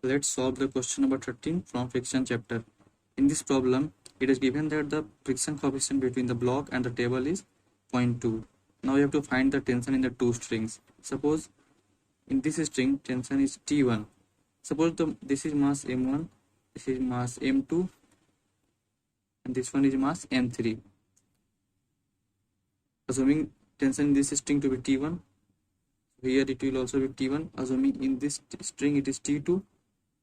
Let's solve the question number 13 from friction chapter. In this problem, it is given that the friction coefficient between the block and the table is 0.2. Now you have to find the tension in the two strings. Suppose in this string tension is T1. Suppose this is mass M1, this is mass M2, and this one is mass M3. Assuming tension in this string to be T1, here it will also be T1. Assuming in this string it is T2,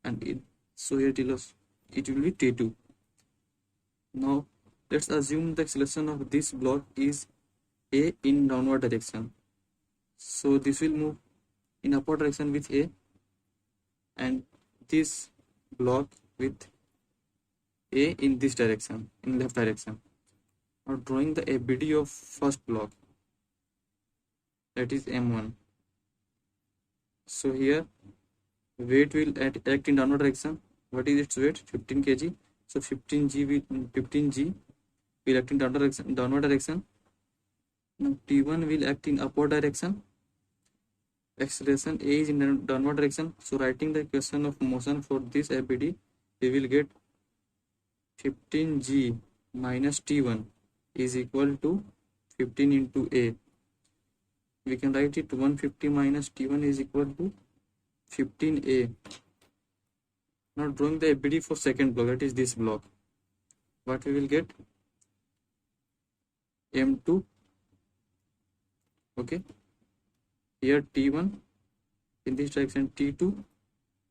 and so here it will be T2. Now let's assume the acceleration of this block is A in downward direction. So this will move in upward direction with A, and this block with A in this direction, in left direction. Now drawing the ABD of first block, that is M1. So here weight will act in downward direction. What is its weight? 15 kg. So 15g will act in downward direction. Now T1 will act in upward direction. Acceleration A is in downward direction. So writing the equation of motion for this ABD, we will get 15g minus T1 is equal to 15 into A. We can write it 150 minus T1 is equal to 15A. Now drawing the ABD for second block, that is this block, what we will get? M2. Okay, here T1, in this direction T2,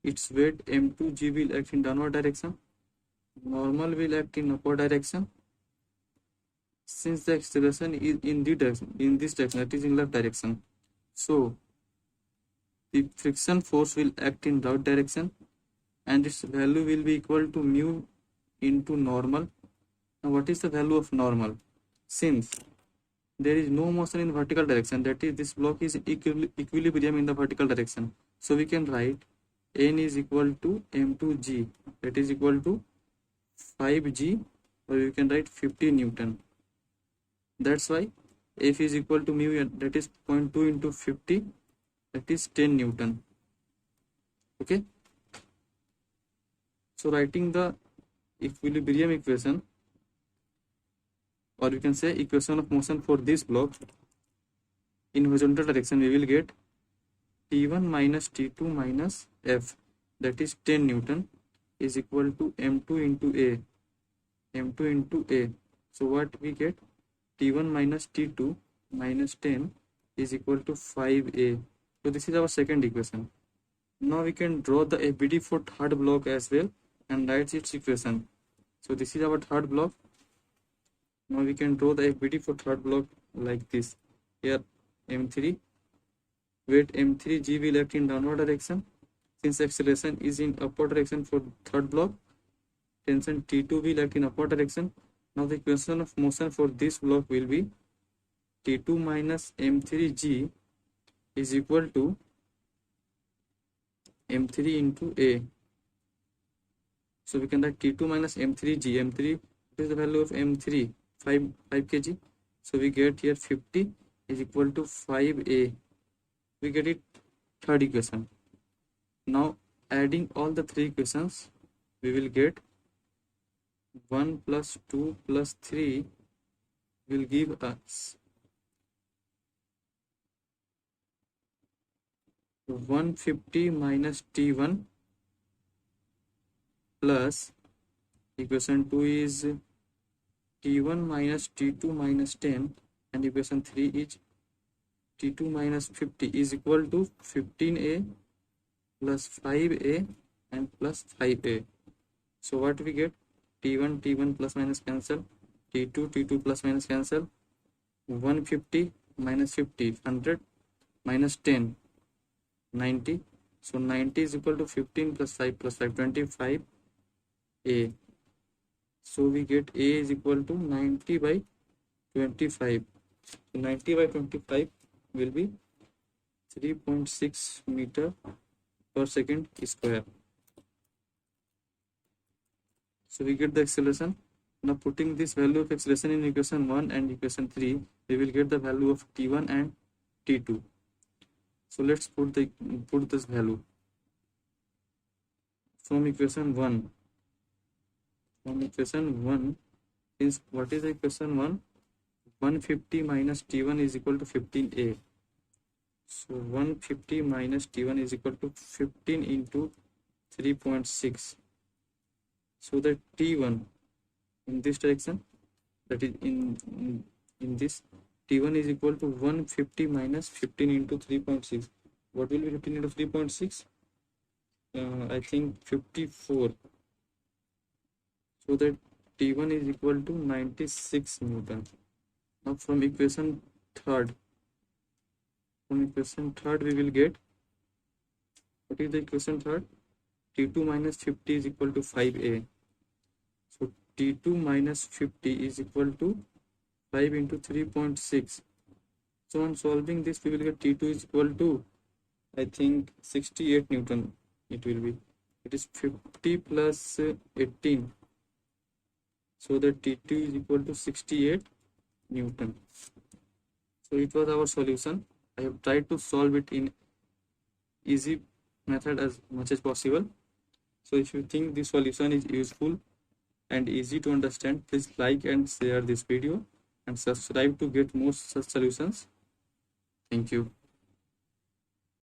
its weight M2g will act in downward direction, normal will act in upward direction. Since the acceleration is in this direction, that is in left direction, so the friction force will act in right direction, and its value will be equal to mu into normal. Now what is the value of normal? Since there is no motion in vertical direction, that is this block is equilibrium in the vertical direction, so we can write N is equal to M2g, that is equal to 5g, or we can write 50 Newton. That's why F is equal to mu, that is 0.2 into 50, that is 10 Newton. Okay, so writing the equilibrium equation, or we can say equation of motion for this block in horizontal direction, we will get T1 minus T2 minus F, that is 10 Newton, is equal to M2 into A. So what we get? T1 minus T2 minus 10 is equal to 5A. So this is our second equation. Now we can draw the ABD for third block as well and write its equation. So this is our third block. Now we can draw the ABD for third block like this. Here M3, weight M3g will act in downward direction. Since acceleration is in upward direction for third block, tension T2 will act in upward direction. Now the equation of motion for this block will be T2 minus M3g is equal to M3 into A. So we can write T2 minus M3g. M3 is the value of M3, 5 kg. So we get here 50 is equal to 5A. We get it third equation. Now adding all the three equations, we will get 1 plus 2 plus 3 will give us 150 minus T1 plus equation 2 is T1 minus T2 minus 10, and equation 3 is T2 minus 50 is equal to 15A plus 5A and plus 5A. So what we get? T1 plus minus cancel, T2 plus minus cancel, 150 minus 50, 100 minus 10, 90. So 90 is equal to 15 plus 5 plus 5, 25A. So we get A is equal to 90 by 25. So 90 by 25 will be 3.6 meter per second square. So we get the acceleration. Now putting this value of acceleration in equation 1 and equation 3, we will get the value of T1 and T2. So let's put this value. from equation 1, since what is the equation 1? 150 minus t1 is equal to 15a. So 150 minus t1 is equal to 15 into 3.6. So the t1 in this direction, that is in this, t1 is equal to 150 minus 15 into 3.6. What will be 15 into 3.6? I think 54. So that t1 is equal to 96 Newton. Now from equation third we will get, what is the equation third? T2 minus 50 is equal to 5a. So T2 minus 50 is equal to 5 into 3.6. So on solving this, we will get T2 is equal to, I think, 68 Newton. It will be. It is 50 plus 18. So the T2 is equal to 68 Newton. So it was our solution. I have tried to solve it in easy method as much as possible. So if you think this solution is useful and easy to understand, please like and share this video and subscribe to get more such solutions. Thank you.